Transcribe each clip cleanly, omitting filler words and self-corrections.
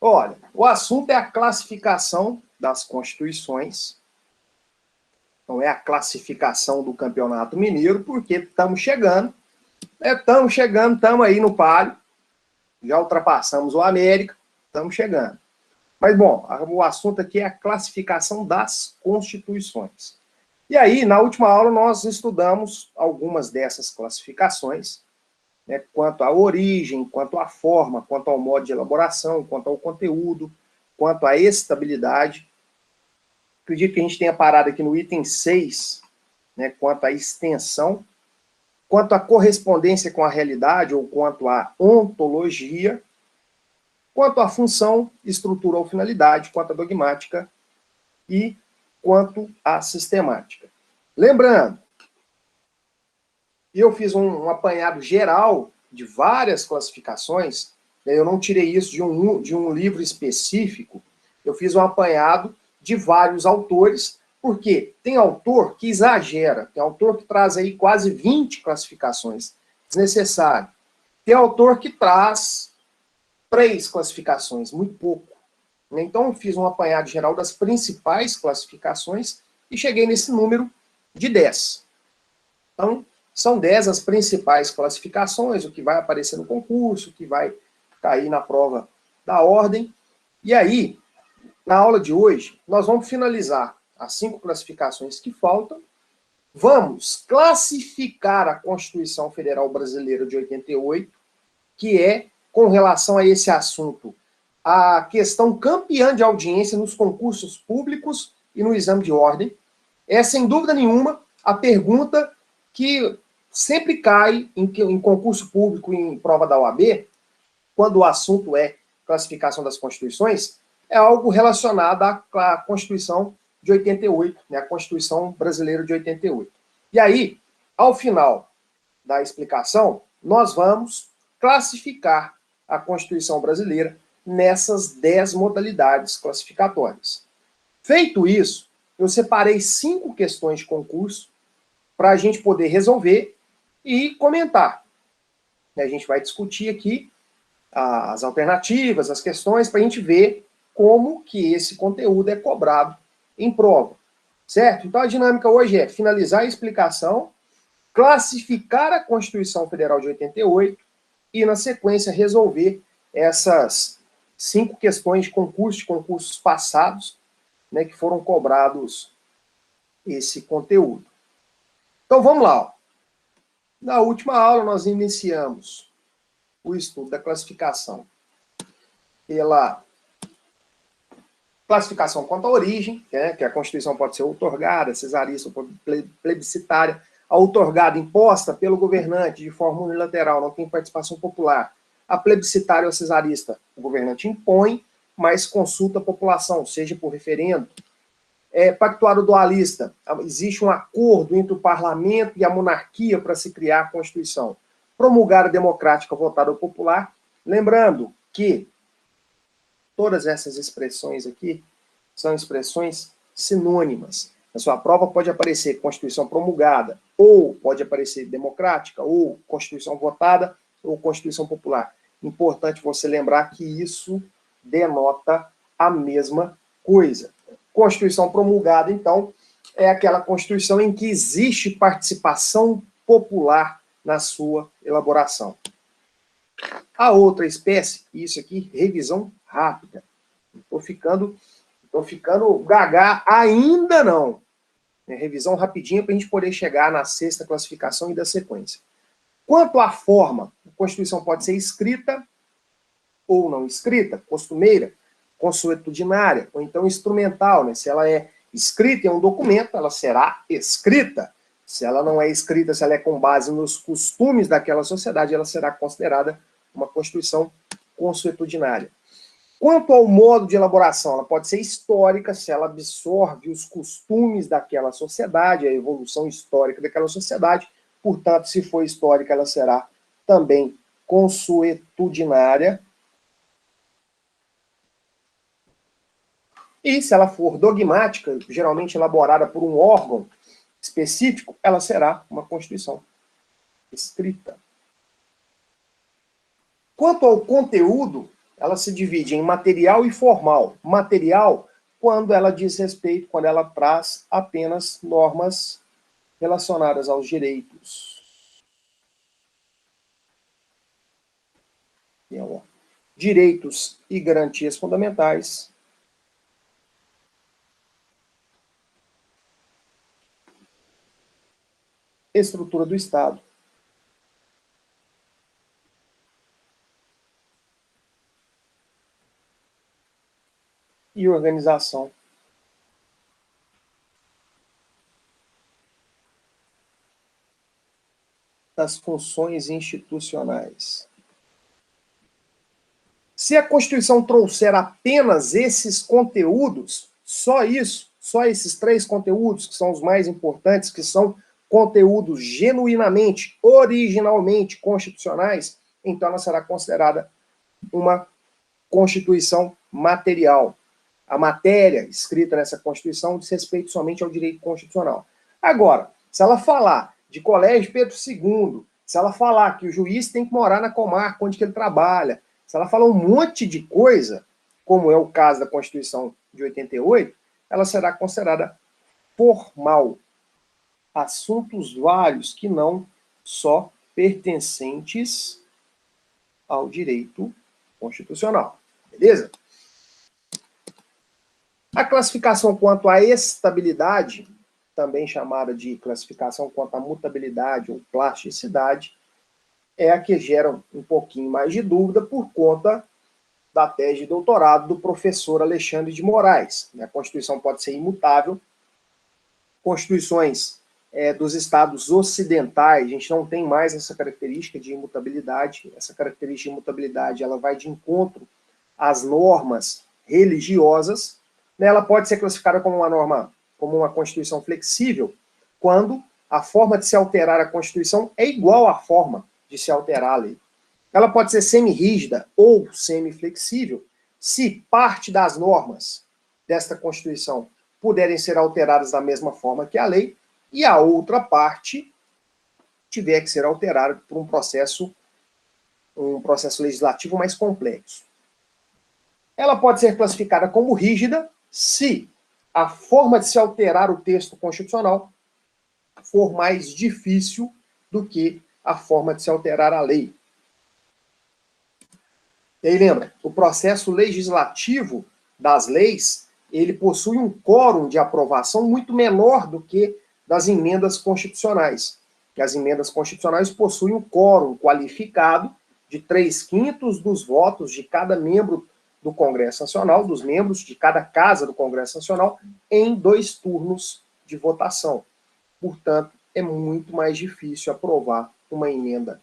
Olha, o assunto é a classificação das constituições. Não é a classificação do Campeonato Mineiro, porque estamos chegando. Estamos aí no páreo. Já ultrapassamos o América, estamos chegando. Mas, bom, o assunto aqui é a classificação das constituições. E aí, na última aula, nós estudamos algumas dessas classificações, né, quanto à origem, quanto à forma, quanto ao modo de elaboração, quanto ao conteúdo, quanto à estabilidade. Acredito que a gente tenha parado aqui no item 6, né, quanto à extensão, quanto à correspondência com a realidade, ou quanto à ontologia, quanto à função, estrutura ou finalidade, quanto à dogmática e quanto à sistemática. Lembrando, eu fiz um apanhado geral de várias classificações, eu não tirei isso de um livro específico, eu fiz um apanhado de vários autores, porque tem autor que exagera, tem autor que traz aí quase 20 classificações, desnecessário. Tem autor que traz 3 classificações, muito pouco. Então, eu fiz um apanhado geral das principais classificações e cheguei nesse número de 10. Então, são 10 as principais classificações, o que vai aparecer no concurso, o que vai cair na prova da ordem. E aí, na aula de hoje, nós vamos finalizar as 5 classificações que faltam. Vamos classificar a Constituição Federal Brasileira de 88, que é, com relação a esse assunto, a questão campeã de audiência nos concursos públicos e no exame de ordem. É, sem dúvida nenhuma, a pergunta que sempre cai em concurso público e em prova da OAB, quando o assunto é classificação das constituições, é algo relacionado à Constituição de 88, né, a Constituição Brasileira de 88. E aí, ao final da explicação, nós vamos classificar a Constituição Brasileira nessas 10 modalidades classificatórias. Feito isso, eu separei 5 questões de concurso para a gente poder resolver e comentar. A gente vai discutir aqui as alternativas, as questões, para a gente ver como que esse conteúdo é cobrado em prova, certo? Então a dinâmica hoje é finalizar a explicação, classificar a Constituição Federal de 88 e, na sequência, resolver essas 5 questões de concursos passados, né, que foram cobrados esse conteúdo. Então vamos lá. Ó. Na última aula nós iniciamos o estudo da classificação pela classificação quanto à origem, né, que a Constituição pode ser outorgada, cesarista ou plebiscitária, a outorgada imposta pelo governante de forma unilateral, não tem participação popular. A plebiscitária ou cesarista, o governante impõe, mas consulta a população, seja por referendo. Pactuário dualista, existe um acordo entre o parlamento e a monarquia para se criar a Constituição. Promulgada democrática votada popular, lembrando que todas essas expressões aqui são expressões sinônimas. Na sua prova pode aparecer Constituição promulgada, ou pode aparecer democrática, ou Constituição votada, ou Constituição popular. Importante você lembrar que isso denota a mesma coisa. Constituição promulgada, então, é aquela Constituição em que existe participação popular na sua elaboração. A outra espécie, isso aqui, revisão rápida. Estou ficando gaga, ainda não. Revisão rapidinha para a gente poder chegar na 6ª classificação e da sequência. Quanto à forma, a Constituição pode ser escrita ou não escrita, costumeira, consuetudinária, ou então instrumental, né? Se ela é escrita em um documento, ela será escrita. Se ela não é escrita, se ela é com base nos costumes daquela sociedade, ela será considerada uma Constituição consuetudinária. Quanto ao modo de elaboração, ela pode ser histórica, se ela absorve os costumes daquela sociedade, a evolução histórica daquela sociedade, portanto, se for histórica, ela será também consuetudinária. E se ela for dogmática, geralmente elaborada por um órgão específico, ela será uma Constituição escrita. Quanto ao conteúdo, ela se divide em material e formal. Material, quando ela diz respeito, quando ela traz apenas normas relacionadas aos direitos. Direitos e garantias fundamentais. Estrutura do Estado. E organização. Das funções institucionais. Se a Constituição trouxer apenas esses conteúdos, só isso, só esses 3 conteúdos, que são os mais importantes, que são conteúdos genuinamente, originalmente constitucionais, então ela será considerada uma Constituição material. A matéria escrita nessa Constituição diz respeito somente ao direito constitucional. Agora, se ela falar de Colégio Pedro II, se ela falar que o juiz tem que morar na comarca onde que ele trabalha, se ela falar um monte de coisa, como é o caso da Constituição de 88, ela será considerada formal. Assuntos vários que não só pertencentes ao direito constitucional. Beleza? A classificação quanto à estabilidade, também chamada de classificação quanto à mutabilidade ou plasticidade, é a que gera um pouquinho mais de dúvida por conta da tese de doutorado do professor Alexandre de Moraes. A Constituição pode ser imutável. Constituições dos estados ocidentais, a gente não tem mais essa característica de imutabilidade. Essa característica de imutabilidade ela vai de encontro às normas religiosas. Ela pode ser classificada como uma norma, como uma Constituição flexível, quando a forma de se alterar a Constituição é igual à forma de se alterar a lei. Ela pode ser semi-rígida ou semi-flexível, se parte das normas desta Constituição puderem ser alteradas da mesma forma que a lei, e a outra parte tiver que ser alterada por um processo legislativo mais complexo. Ela pode ser classificada como rígida se a forma de se alterar o texto constitucional for mais difícil do que a forma de se alterar a lei. E aí lembra, o processo legislativo das leis, ele possui um quórum de aprovação muito menor do que das emendas constitucionais. E as emendas constitucionais possuem um quórum qualificado de 3/5 dos votos de cada membro do Congresso Nacional, dos membros de cada casa do Congresso Nacional, em 2 turnos de votação. Portanto, é muito mais difícil aprovar uma emenda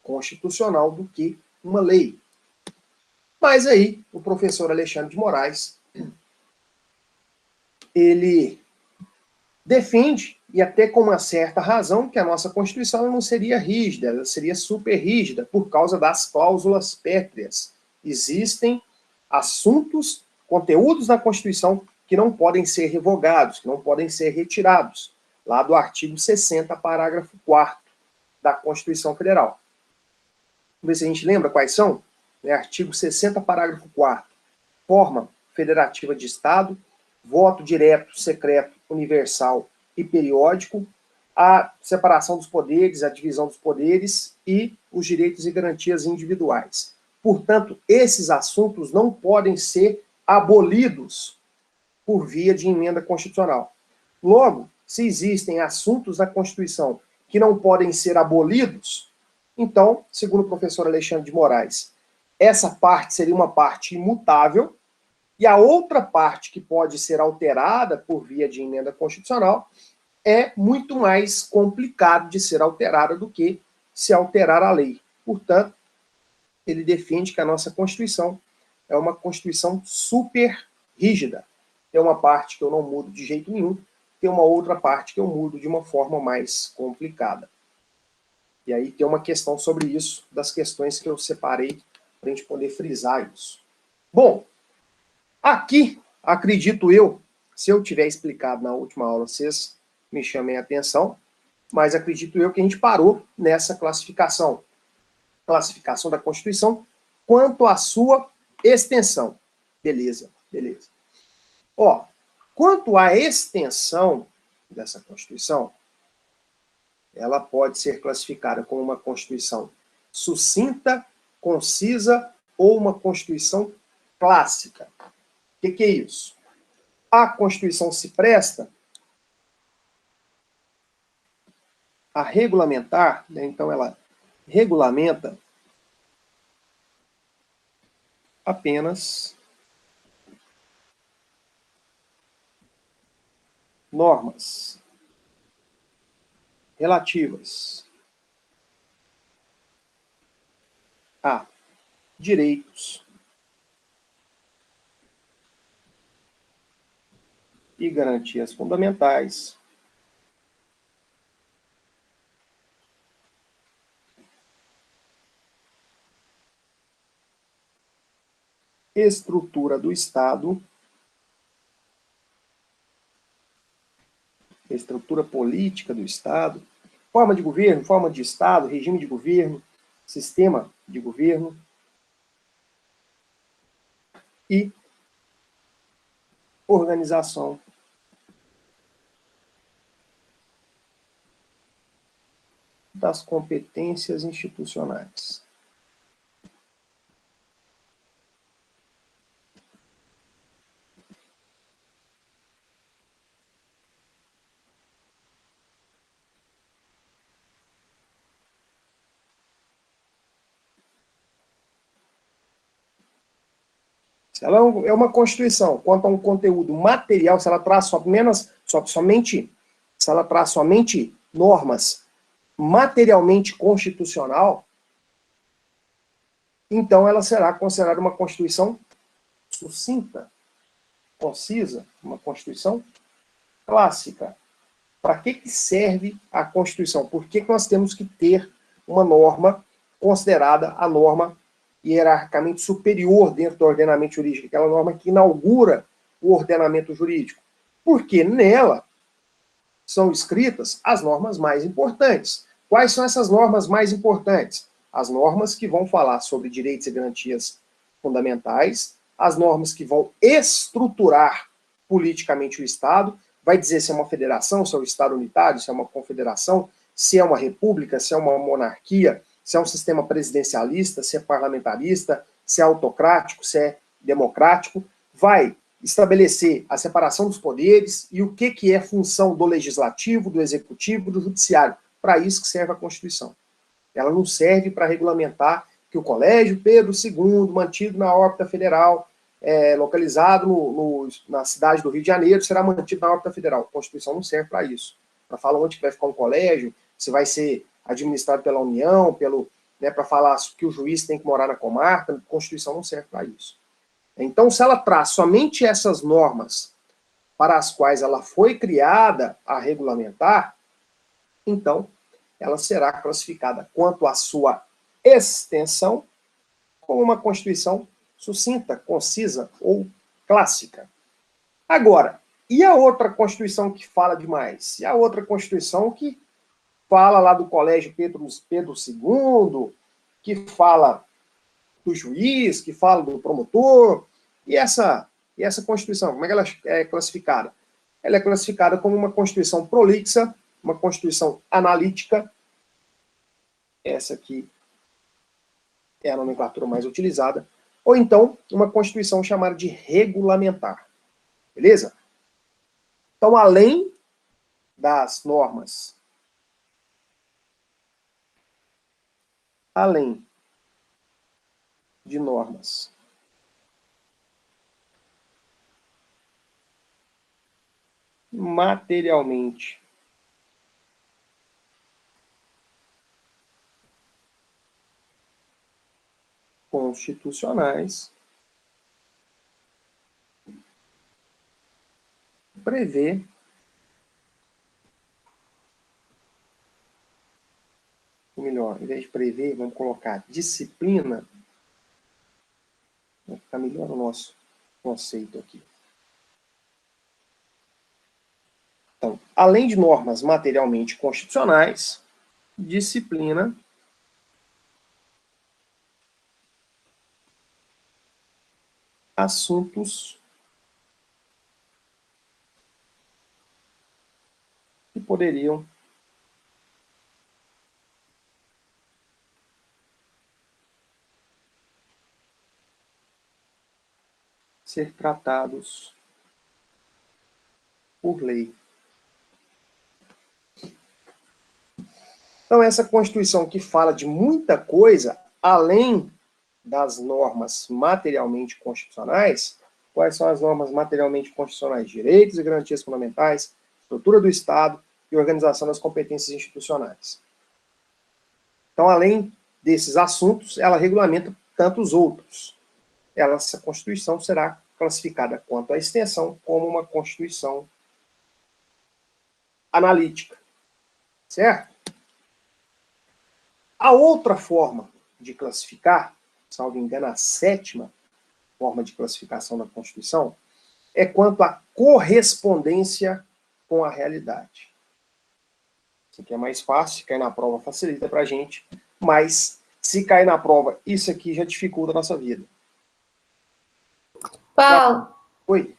constitucional do que uma lei. Mas aí, o professor Alexandre de Moraes, ele defende, e até com uma certa razão, que a nossa Constituição não seria rígida, ela seria super rígida, por causa das cláusulas pétreas. Existem assuntos, conteúdos da Constituição que não podem ser revogados, que não podem ser retirados, lá do artigo 60, parágrafo 4º da Constituição Federal. Vamos ver se a gente lembra quais são? Artigo 60, parágrafo 4º. Forma federativa de Estado, voto direto, secreto, universal e periódico, a separação dos poderes, a divisão dos poderes e os direitos e garantias individuais. Portanto, esses assuntos não podem ser abolidos por via de emenda constitucional. Logo, se existem assuntos da Constituição que não podem ser abolidos, então, segundo o professor Alexandre de Moraes, essa parte seria uma parte imutável, e a outra parte que pode ser alterada por via de emenda constitucional é muito mais complicado de ser alterada do que se alterar a lei. Portanto, ele defende que a nossa Constituição é uma Constituição super rígida. Tem uma parte que eu não mudo de jeito nenhum, tem uma outra parte que eu mudo de uma forma mais complicada. E aí tem uma questão sobre isso, das questões que eu separei para a gente poder frisar isso. Bom, aqui, acredito eu, se eu tiver explicado na última aula, vocês me chamem a atenção, mas acredito eu que a gente parou nessa classificação. Classificação da Constituição quanto à sua extensão. Beleza, beleza. Ó, quanto à extensão dessa Constituição, ela pode ser classificada como uma Constituição sucinta, concisa ou uma Constituição clássica. O que é isso? A Constituição se presta a regulamentar, né? Então ela regulamenta apenas normas relativas a direitos e garantias fundamentais, estrutura do Estado, estrutura política do Estado, forma de Estado, regime de governo, sistema de governo e organização das competências institucionais. Se ela é uma Constituição, quanto a um conteúdo material, se ela traz somente normas materialmente constitucional, então ela será considerada uma Constituição sucinta, concisa, uma Constituição clássica. Para que serve a Constituição? Por que nós temos que ter uma norma considerada a norma hierarquicamente superior dentro do ordenamento jurídico, aquela norma que inaugura o ordenamento jurídico? Porque nela são escritas as normas mais importantes. Quais são essas normas mais importantes? As normas que vão falar sobre direitos e garantias fundamentais, as normas que vão estruturar politicamente o Estado, vai dizer se é uma federação, se é um Estado unitário, se é uma confederação, se é uma república, se é uma monarquia, se é um sistema presidencialista, se é parlamentarista, se é autocrático, se é democrático, vai estabelecer a separação dos poderes e o que é função do legislativo, do executivo, do judiciário. Para isso que serve a Constituição. Ela não serve para regulamentar que o Colégio Pedro II, mantido na órbita federal, localizado na cidade do Rio de Janeiro, será mantido na órbita federal. A Constituição não serve para isso. Para falar onde vai ficar um colégio, se vai ser administrado pela União, para falar que o juiz tem que morar na comarca, a Constituição não serve para isso. Então, se ela traz somente essas normas para as quais ela foi criada a regulamentar, então ela será classificada quanto à sua extensão como uma Constituição sucinta, concisa ou clássica. Agora, e a outra Constituição que fala demais? E a outra Constituição que fala lá do Colégio Pedro II, que fala do juiz, que fala do promotor, e essa Constituição, como é que ela é classificada? Ela é classificada como uma Constituição prolixa, uma Constituição analítica, essa aqui é a nomenclatura mais utilizada, ou então uma Constituição chamada de regulamentar. Beleza? Então, além das normas, além de normas materialmente constitucionais, prevê ou melhor, em vez de prever, vamos colocar disciplina, vai ficar melhor o nosso conceito aqui. Então, além de normas materialmente constitucionais, disciplina assuntos que poderiam ser tratados por lei. Então, essa Constituição que fala de muita coisa, além das normas materialmente constitucionais, quais são as normas materialmente constitucionais? Direitos e garantias fundamentais, estrutura do Estado e organização das competências institucionais. Então, além desses assuntos, ela regulamenta tantos outros. Essa Constituição será classificada quanto à extensão como uma Constituição analítica, certo? A outra forma de classificar, salvo engano, a 7ª forma de classificação da Constituição, é quanto à correspondência com a realidade. Isso aqui é mais fácil, se cair na prova facilita para a gente, mas se cair na prova, isso aqui já dificulta a nossa vida. Paulo. Oi.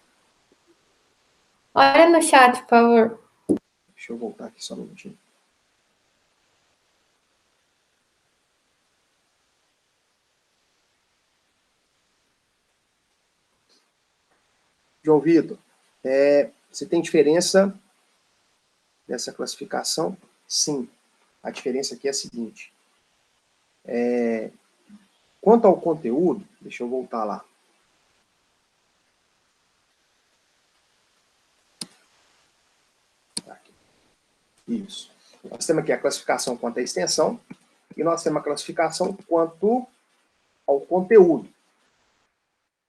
Olha no chat, por favor. Deixa eu voltar aqui só um minutinho. João Vitor, você tem diferença dessa classificação? Sim. A diferença aqui é a seguinte. Quanto ao conteúdo, deixa eu voltar lá. Aqui. Isso. Nós temos aqui a classificação quanto à extensão e nós temos a classificação quanto ao conteúdo.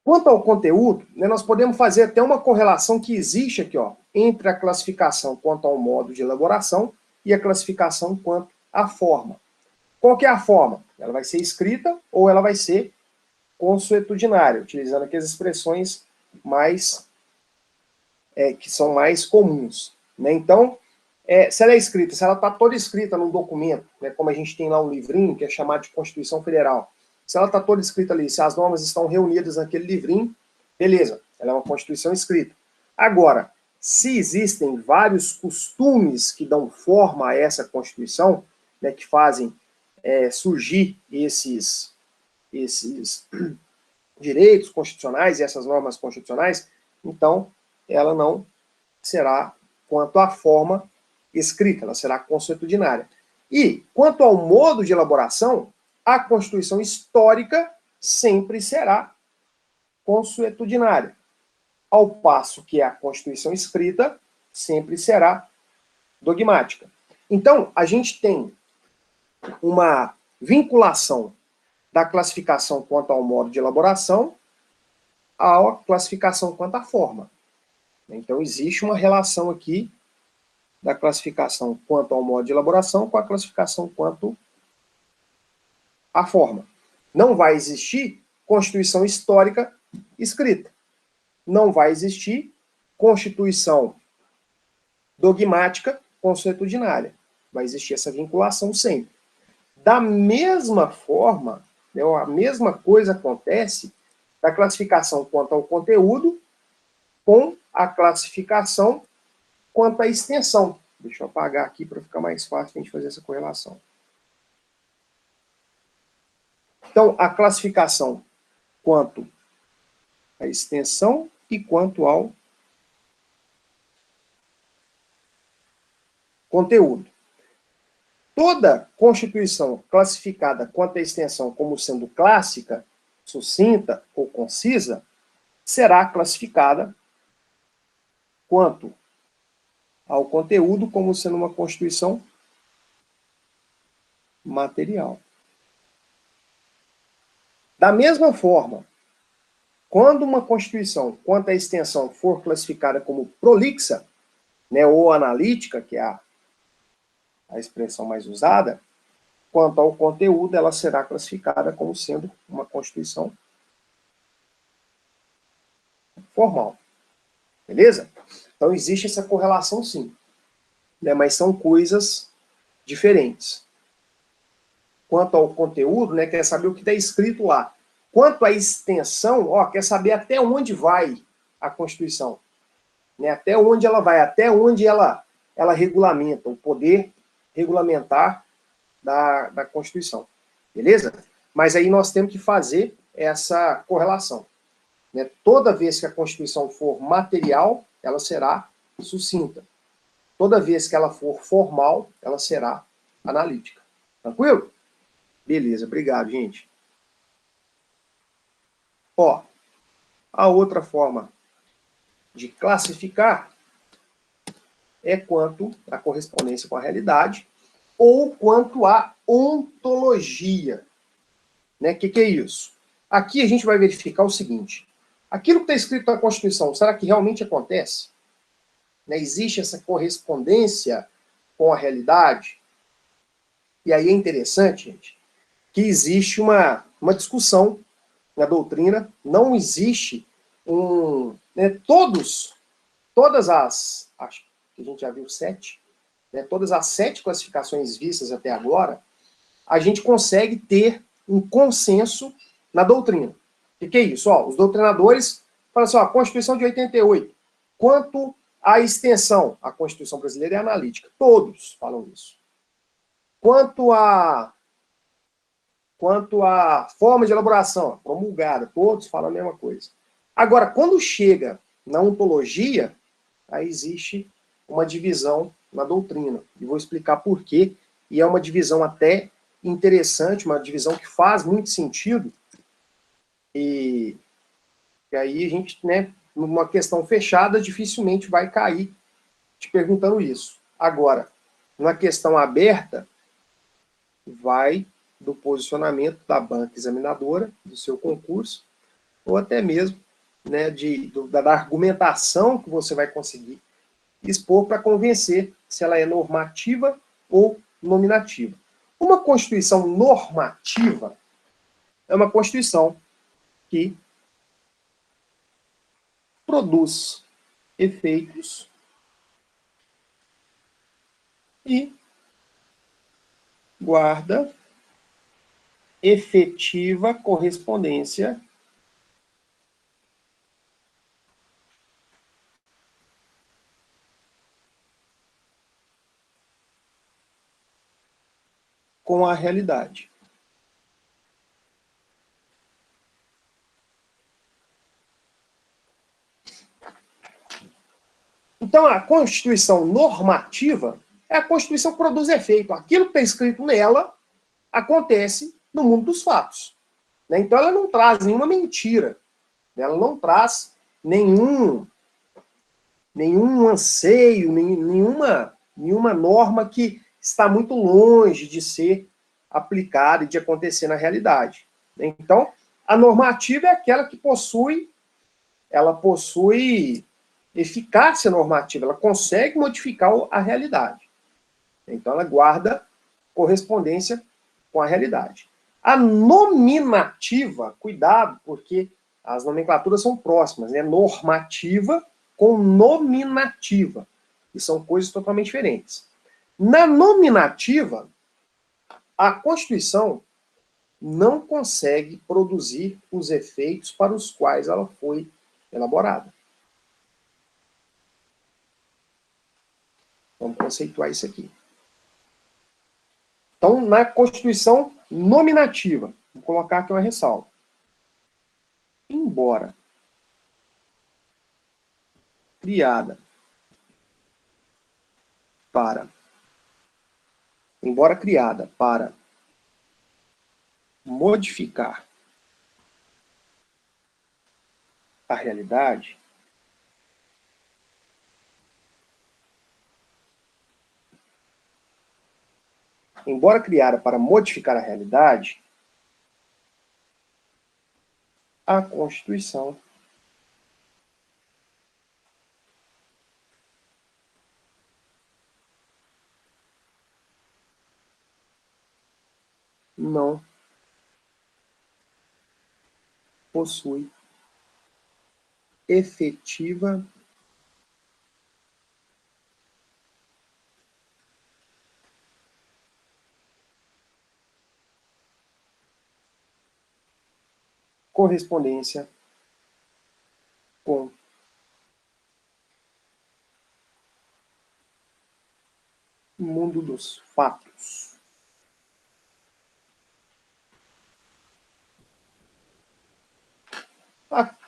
Quanto ao conteúdo, né, nós podemos fazer até uma correlação que existe aqui, ó, entre a classificação quanto ao modo de elaboração e a classificação quanto à forma. Qual que é a forma? Ela vai ser escrita ou ela vai ser consuetudinária, utilizando aqui as expressões mais, que são mais comuns. Né? Então, se ela é escrita, se ela está toda escrita num documento, né, como a gente tem lá um livrinho, que é chamado de Constituição Federal, se ela está toda escrita ali, se as normas estão reunidas naquele livrinho, beleza, ela é uma Constituição escrita. Agora, se existem vários costumes que dão forma a essa Constituição, né, que fazem surgir esses direitos constitucionais e essas normas constitucionais, então ela não será, quanto à forma, escrita, ela será consuetudinária. E, quanto ao modo de elaboração, a Constituição histórica sempre será consuetudinária, ao passo que a Constituição escrita sempre será dogmática. Então, a gente tem uma vinculação da classificação quanto ao modo de elaboração à classificação quanto à forma. Então, existe uma relação aqui da classificação quanto ao modo de elaboração com a classificação quanto à forma. Não vai existir Constituição histórica escrita. Não vai existir Constituição dogmática consuetudinária. Vai existir essa vinculação sempre. Da mesma forma, né, a mesma coisa acontece da classificação quanto ao conteúdo com a classificação quanto à extensão. Deixa eu apagar aqui para ficar mais fácil a gente fazer essa correlação. Então, a classificação quanto à extensão e quanto ao conteúdo. Toda Constituição classificada quanto à extensão como sendo clássica, sucinta ou concisa, será classificada quanto ao conteúdo como sendo uma Constituição material. Da mesma forma, quando uma Constituição, quanto à extensão, for classificada como prolixa, né, ou analítica, que é a expressão mais usada, quanto ao conteúdo, ela será classificada como sendo uma Constituição formal. Beleza? Então, existe essa correlação, sim. Né, mas são coisas diferentes. Quanto ao conteúdo, né, quer saber o que está escrito lá. Quanto à extensão, ó, quer saber até onde vai a Constituição, né? Até onde ela vai, até onde ela regulamenta, o poder regulamentar da Constituição. Beleza? Mas aí nós temos que fazer essa correlação, né? Toda vez que a Constituição for material, ela será sucinta. Toda vez que ela for formal, ela será analítica. Tranquilo? Beleza, obrigado, gente. Ó, a outra forma de classificar é quanto à correspondência com a realidade ou quanto à ontologia. Né? Que é isso? Aqui a gente vai verificar o seguinte. Aquilo que está escrito na Constituição, será que realmente acontece? Né? Existe essa correspondência com a realidade? E aí é interessante, gente, que existe uma discussão na doutrina, não existe né, todas acho que a gente já viu 7, né, todas as 7 classificações vistas até agora, a gente consegue ter um consenso na doutrina. O que é isso? Ó, os doutrinadores falam assim, ó, a Constituição de 88, quanto à extensão, a Constituição brasileira é analítica, todos falam isso. Quanto à forma de elaboração, promulgada, todos falam a mesma coisa. Agora, quando chega na ontologia, aí existe uma divisão na doutrina. E vou explicar por quê. E é uma divisão até interessante, uma divisão que faz muito sentido. E aí a gente, né, numa questão fechada, dificilmente vai cair te perguntando isso. Agora, numa questão aberta, vai do posicionamento da banca examinadora, do seu concurso, ou até mesmo, né, da argumentação que você vai conseguir expor para convencer se ela é normativa ou nominativa. Uma Constituição normativa é uma Constituição que produz efeitos e guarda efetiva correspondência com a realidade. Então, a Constituição normativa é a Constituição que produz efeito. Aquilo que está escrito nela acontece no mundo dos fatos. Né? Então, ela não traz nenhuma mentira. Ela não traz nenhum anseio, nenhuma norma que está muito longe de ser aplicada e de acontecer na realidade. Então, a normativa é aquela que possui eficácia normativa, ela consegue modificar a realidade. Então, ela guarda correspondência com a realidade. A nominativa, cuidado, porque as nomenclaturas são próximas, né? Normativa com nominativa, que são coisas totalmente diferentes. Na nominativa, a Constituição não consegue produzir os efeitos para os quais ela foi elaborada. Vamos conceituar isso aqui. Então, na Constituição nominativa, vou colocar aqui uma ressalva. Embora criada para modificar a realidade, a Constituição não possui efetiva correspondência com o mundo dos fatos.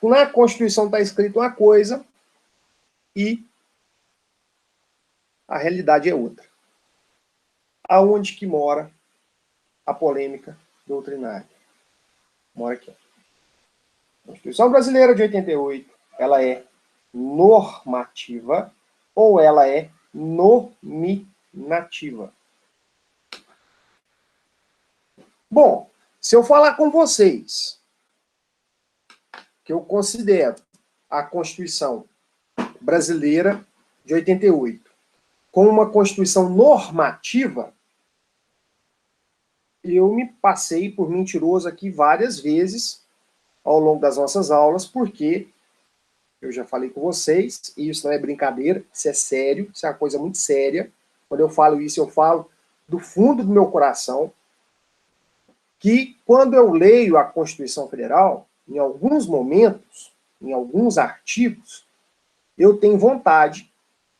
Na Constituição está escrito uma coisa e a realidade é outra. Aonde que mora a polêmica doutrinária? Mora aqui. A Constituição Brasileira de 88, ela é normativa ou ela é nominativa? Bom, se eu falar com vocês que eu considero a Constituição Brasileira de 88 como uma Constituição normativa, eu me passei por mentiroso aqui várias vezes ao longo das nossas aulas, porque eu já falei com vocês, e isso não é brincadeira, isso é sério, isso é uma coisa muito séria. Quando eu falo isso, eu falo do fundo do meu coração, que quando eu leio a Constituição Federal, em alguns momentos, em alguns artigos, eu tenho vontade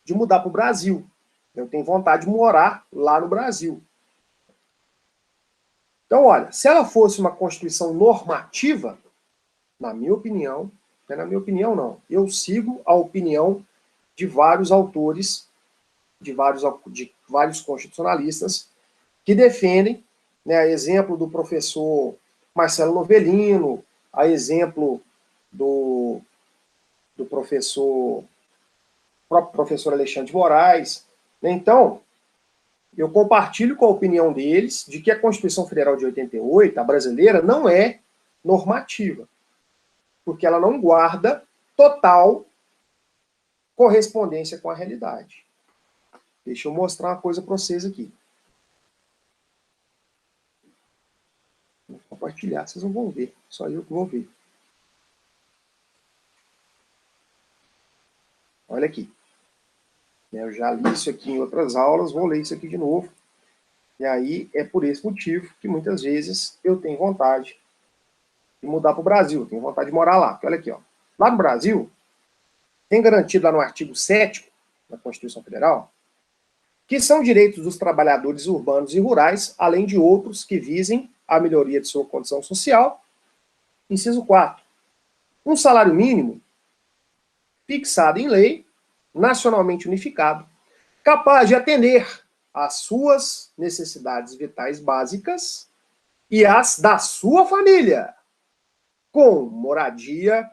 de mudar para o Brasil. Eu tenho vontade de morar lá no Brasil. Então, olha, se ela fosse uma Constituição normativa, na minha opinião, não é na minha opinião, não, eu sigo a opinião de vários autores, de vários constitucionalistas, que defendem, né, a exemplo do professor Marcelo Novelino, a exemplo do próprio professor Alexandre de Moraes. Então, eu compartilho com a opinião deles de que a Constituição Federal de 88, a brasileira, não é normativa, porque ela não guarda total correspondência com a realidade. Deixa eu mostrar uma coisa para vocês aqui. Vou compartilhar, vocês não vão ver, só eu que vou ver. Olha aqui. Eu já li isso aqui em outras aulas, vou ler isso aqui de novo. E aí é por esse motivo que muitas vezes eu tenho vontade de mudar para o Brasil, tenho vontade de morar lá. Porque olha aqui, ó. Lá no Brasil, tem garantido lá no artigo 7º da Constituição Federal, que são direitos dos trabalhadores urbanos e rurais, além de outros que visem a melhoria de sua condição social. Inciso 4. Um salário mínimo fixado em lei, nacionalmente unificado, capaz de atender às suas necessidades vitais básicas e às da sua família, com moradia,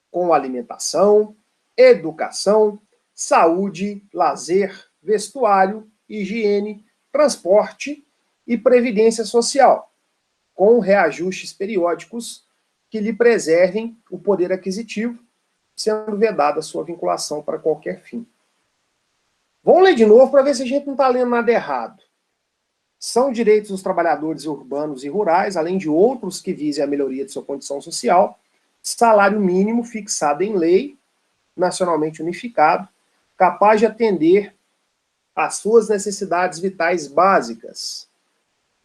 com alimentação, educação, saúde, lazer, vestuário, higiene, transporte e previdência social, com reajustes periódicos que lhe preservem o poder aquisitivo, sendo vedada a sua vinculação para qualquer fim. Vamos ler de novo para ver se a gente não está lendo nada errado. São direitos dos trabalhadores urbanos e rurais, além de outros que visem a melhoria de sua condição social, salário mínimo fixado em lei, nacionalmente unificado, capaz de atender às suas necessidades vitais básicas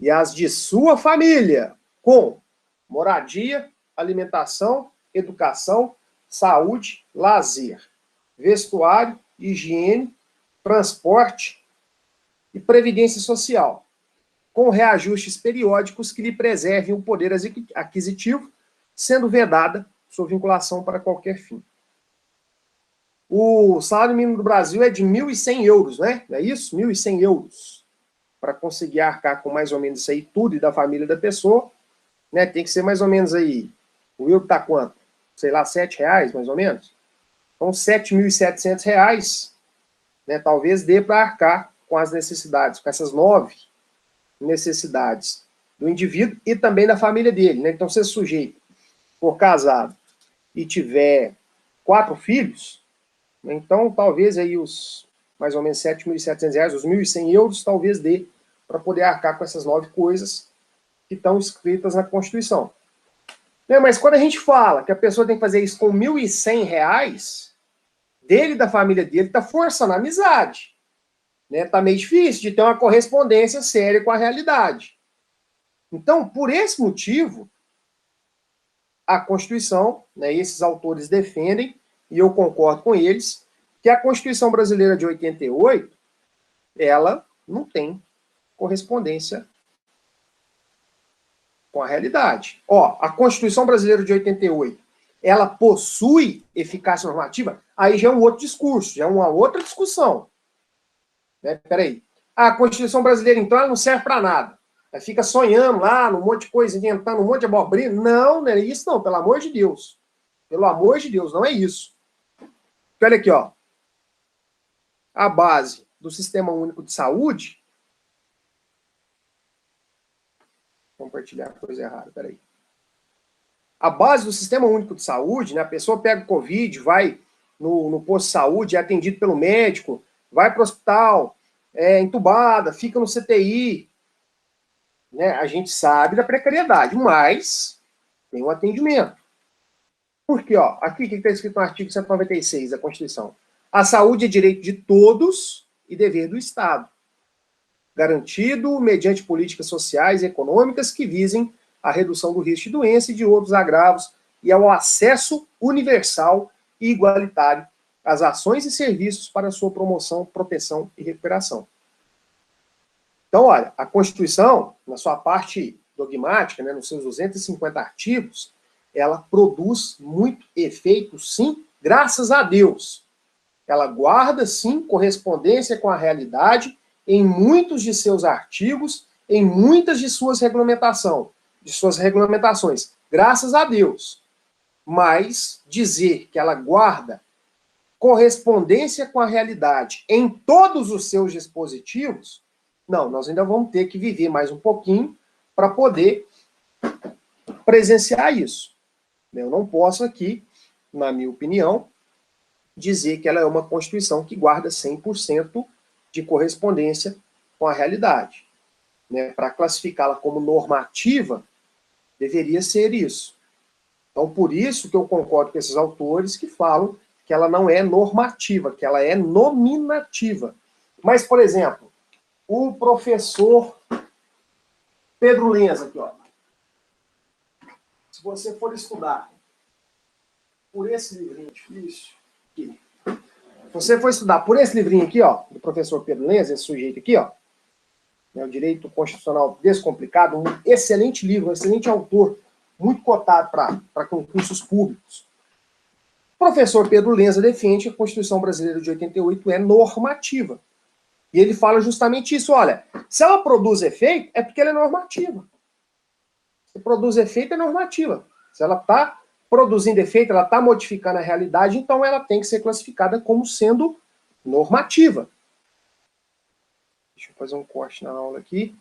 e às de sua família, com moradia, alimentação, educação, saúde, lazer, vestuário, higiene, transporte e previdência social, com reajustes periódicos que lhe preservem o poder aquisitivo, sendo vedada sua vinculação para qualquer fim. O salário mínimo do Brasil é de 1.100 euros, né? Não é isso? 1.100 euros. Para conseguir arcar com mais ou menos isso aí tudo e da família da pessoa, né? Tem que ser mais ou menos aí. O euro está quanto? Sei lá, R$7, mais ou menos? Então, R$7.700, né? Talvez dê para arcar com as necessidades, com essas 9 necessidades do indivíduo e também da família dele, né? Então, se esse sujeito for casado e tiver 4 filhos, então talvez aí os mais ou menos R$7.700, os 1.100 euros, talvez dê para poder arcar com essas 9 coisas que estão escritas na Constituição. Mas quando a gente fala que a pessoa tem que fazer isso com R$1.100, dele e da família dele, está forçando a amizade. Está meio difícil de ter uma correspondência séria com a realidade. Então, por esse motivo, a Constituição, né, esses autores defendem, e eu concordo com eles, que a Constituição brasileira de 88, ela não tem correspondência com a realidade. Ó, a Constituição brasileira de 88, ela possui eficácia normativa? Aí já é um outro discurso, já é uma outra discussão. Né? Peraí. A Constituição brasileira, então, ela não serve para nada. Ela fica sonhando lá, num monte de coisa, inventando um monte de abobrinha. Não, não é isso não, pelo amor de Deus. Pelo amor de Deus, não é isso. Porque olha aqui, ó. A base do Sistema Único de Saúde. Vou compartilhar a coisa errada, peraí. A base do Sistema Único de Saúde, né? A pessoa pega o Covid, vai no posto de saúde, é atendido pelo médico, vai para o hospital, é entubada, fica no CTI. Né? A gente sabe da precariedade, mas tem um atendimento. Por quê? Ó, aqui o que está escrito no artigo 196 da Constituição? A saúde é direito de todos e dever do Estado, garantido mediante políticas sociais e econômicas que visem a redução do risco de doença e de outros agravos e ao acesso universal e igualitário às ações e serviços para sua promoção, proteção e recuperação. Então, olha, a Constituição, na sua parte dogmática, né, nos seus 250 artigos, ela produz muito efeito, sim, graças a Deus. Ela guarda, sim, correspondência com a realidade em muitos de seus artigos, em muitas de suas regulamentações, graças a Deus. Mas dizer que ela guarda correspondência com a realidade em todos os seus dispositivos, não, nós ainda vamos ter que viver mais um pouquinho para poder presenciar isso. Eu não posso aqui, na minha opinião, dizer que ela é uma Constituição que guarda 100% de correspondência com a realidade. Né? Para classificá-la como normativa, deveria ser isso. Então, por isso que eu concordo com esses autores que falam que ela não é normativa, que ela é nominativa. Mas, por exemplo, o professor Pedro Lenza, aqui, ó. Se você for estudar por esse livrinho difícil, aqui, se você for estudar por esse livrinho aqui, ó, do professor Pedro Lenza, esse sujeito aqui, ó, né, o Direito Constitucional Descomplicado, um excelente livro, um excelente autor, muito cotado para concursos públicos. O professor Pedro Lenza defende que a Constituição Brasileira de 88 é normativa. E ele fala justamente isso, olha, se ela produz efeito, é porque ela é normativa. Se produz efeito, é normativa. Se ela está produzindo efeito, ela está modificando a realidade, então ela tem que ser classificada como sendo normativa. Deixa eu fazer um corte na aula aqui.